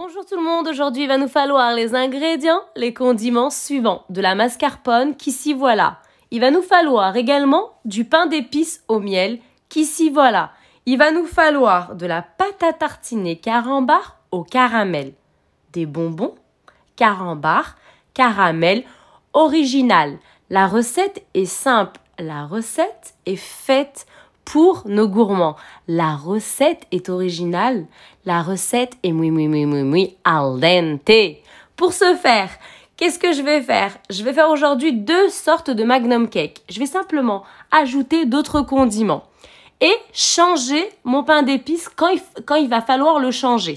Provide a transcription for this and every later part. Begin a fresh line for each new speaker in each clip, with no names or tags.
Bonjour tout le monde, aujourd'hui il va nous falloir les ingrédients, les condiments suivants, de la mascarpone, qu'ici voilà. Il va nous falloir également du pain d'épices au miel, qu'ici voilà. Il va nous falloir de la pâte à tartiner carambar au caramel, des bonbons, carambar, caramel, original. La recette est simple, la recette est faite pour nos gourmands. La recette est originale, la recette est muy al dente. Pour ce faire, qu'est-ce que je vais faire? Je vais faire aujourd'hui deux sortes de magnum cake. Je vais simplement ajouter d'autres condiments et changer mon pain d'épices quand il va falloir le changer.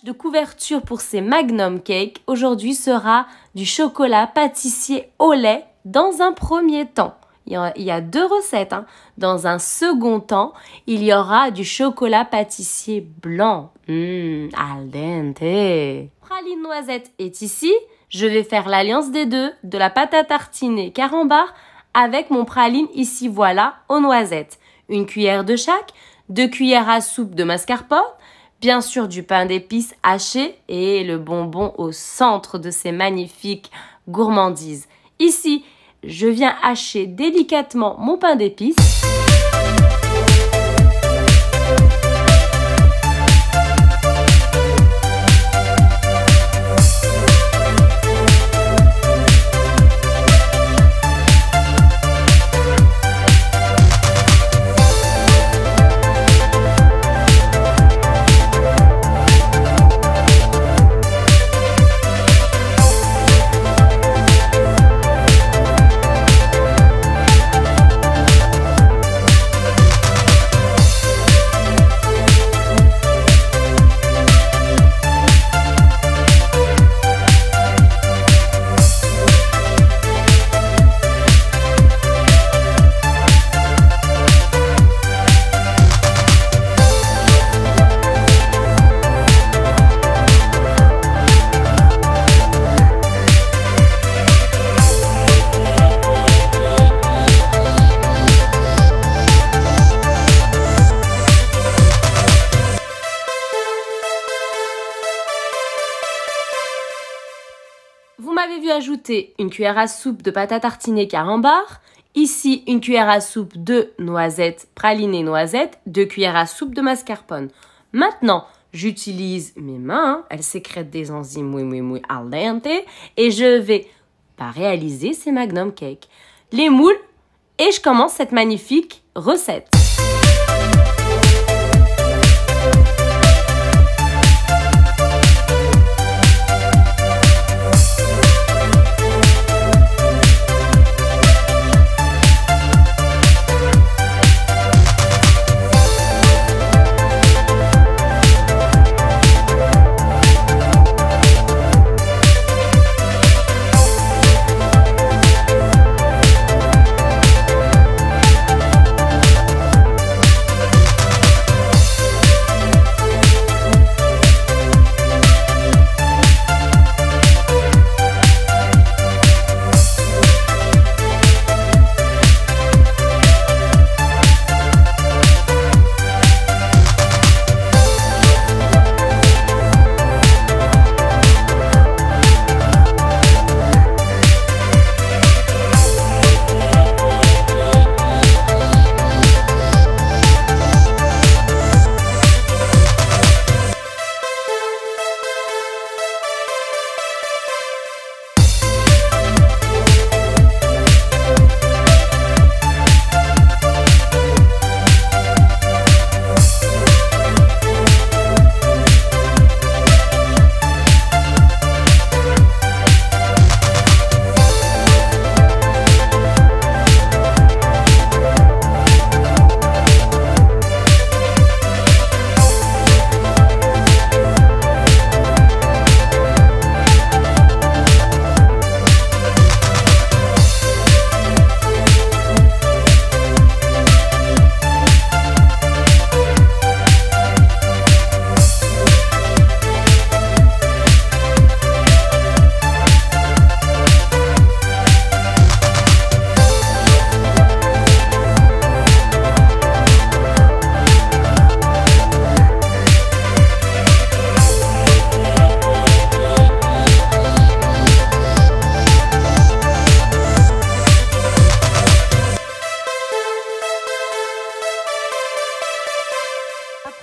De couverture pour ces magnum cakes aujourd'hui sera du chocolat pâtissier au lait dans un premier temps. Il y a deux recettes. Dans un second temps, il y aura du chocolat pâtissier blanc. Al dente. Praline noisette est ici. Je vais faire l'alliance des deux, de la pâte à tartiner carambar avec mon praline ici voilà aux noisettes. Une cuillère de chaque, 2 cuillères à soupe de mascarpone, bien sûr du pain d'épices haché et le bonbon au centre de ces magnifiques gourmandises. Ici, je viens hacher délicatement mon pain d'épices. Vous m'avez vu ajouter une cuillère à soupe de pâte à tartiner carambar, ici une cuillère à soupe de noisettes pralinées noisettes, 2 cuillères à soupe de mascarpone. Maintenant, j'utilise mes mains, elles sécrètent des enzymes muy al dente et je vais réaliser ces magnum cakes. Les moules et je commence cette magnifique recette.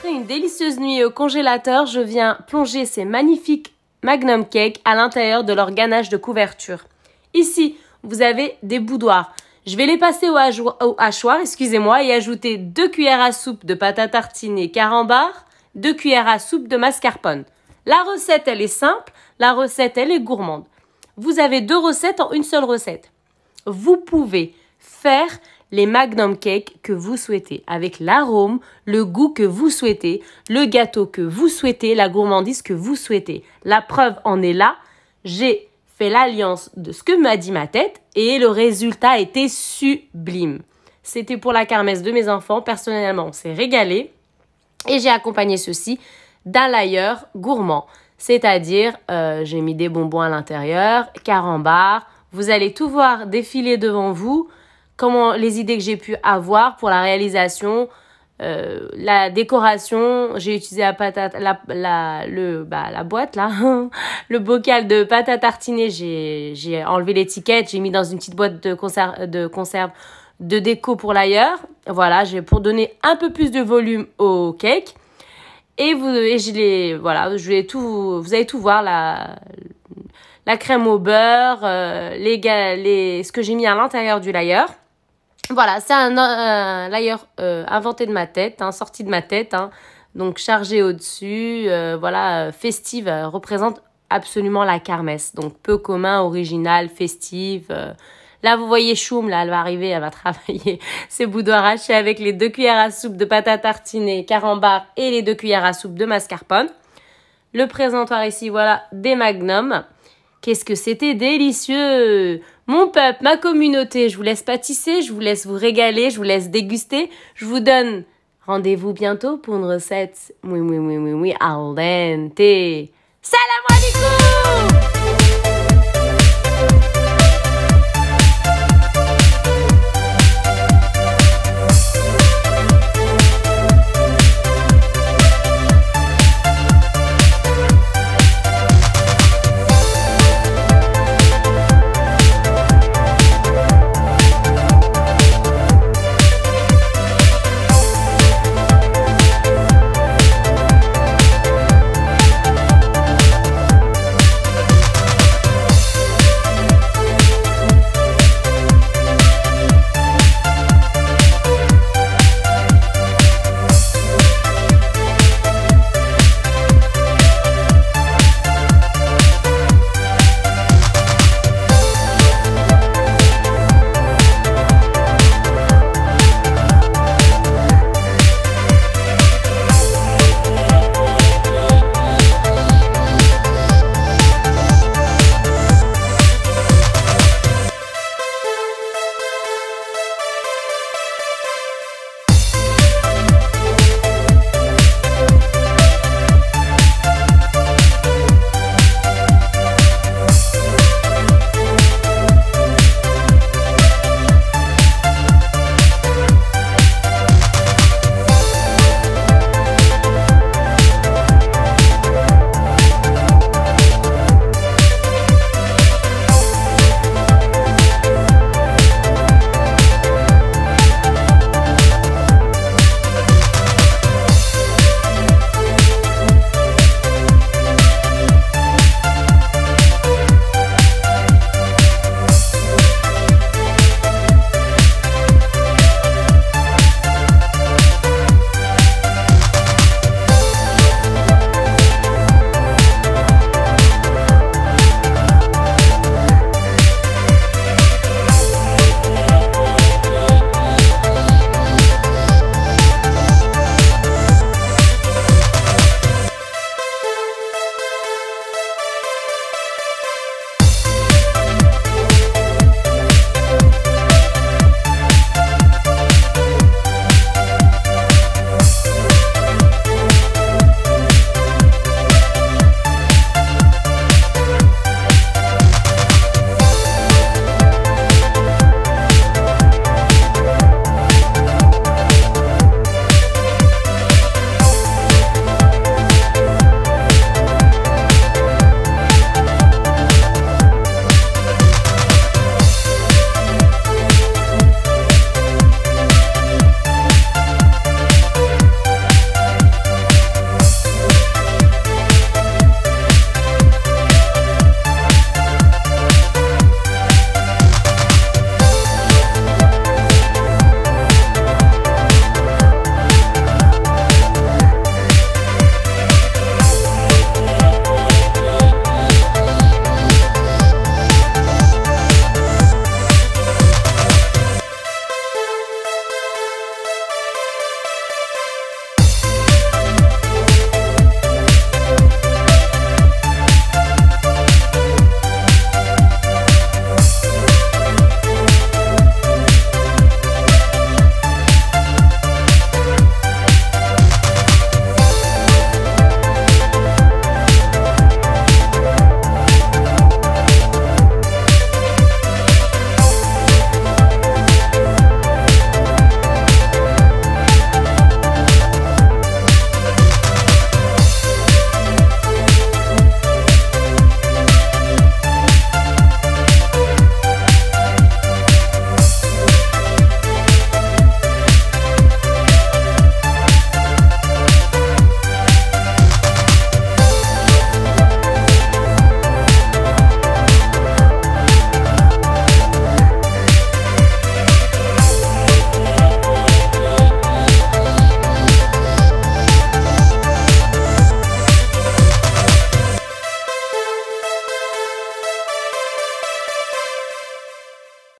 Après une délicieuse nuit au congélateur, je viens plonger ces magnifiques Magnum Cake à l'intérieur de leur ganache de couverture. Ici, vous avez des boudoirs. Je vais les passer au hachoir, et ajouter 2 cuillères à soupe de pâte à tartiner carambar, 2 cuillères à soupe de mascarpone. La recette, elle est simple, la recette, elle est gourmande. Vous avez 2 recettes en une seule recette. Vous pouvez faire les Magnum Cake que vous souhaitez, avec l'arôme, le goût que vous souhaitez, le gâteau que vous souhaitez, la gourmandise que vous souhaitez. La preuve en est là, j'ai fait l'alliance de ce que m'a dit ma tête et le résultat était sublime. C'était pour la kermesse de mes enfants, personnellement on s'est régalé et j'ai accompagné ceci d'un layer gourmand, c'est-à-dire j'ai mis des bonbons à l'intérieur, carambar, vous allez tout voir défiler devant vous, comment les idées que j'ai pu avoir pour la réalisation, la décoration, j'ai utilisé la boîte là, le bocal de pâte à tartiner, j'ai enlevé l'étiquette, j'ai mis dans une petite boîte de conserve de déco pour l'ailleurs. Voilà, pour donner un peu plus de volume au cake. Vous allez tout voir, la crème au beurre, ce que j'ai mis à l'intérieur du layer. Voilà, c'est un layer inventé de ma tête, sorti de ma tête, donc chargé au-dessus, festive, représente absolument la kermesse, donc peu commun, original, festive. Là, vous voyez Choum, là, elle va arriver, elle va travailler ses boudoirs hachés avec les 2 cuillères à soupe de pâte à tartiner, carambar et les 2 cuillères à soupe de mascarpone. Le présentoir ici, voilà, des Magnum. Qu'est-ce que c'était délicieux! Mon peuple, ma communauté, je vous laisse pâtisser, je vous laisse vous régaler, je vous laisse déguster. Je vous donne rendez-vous bientôt pour une recette al dente. Salam alaikum!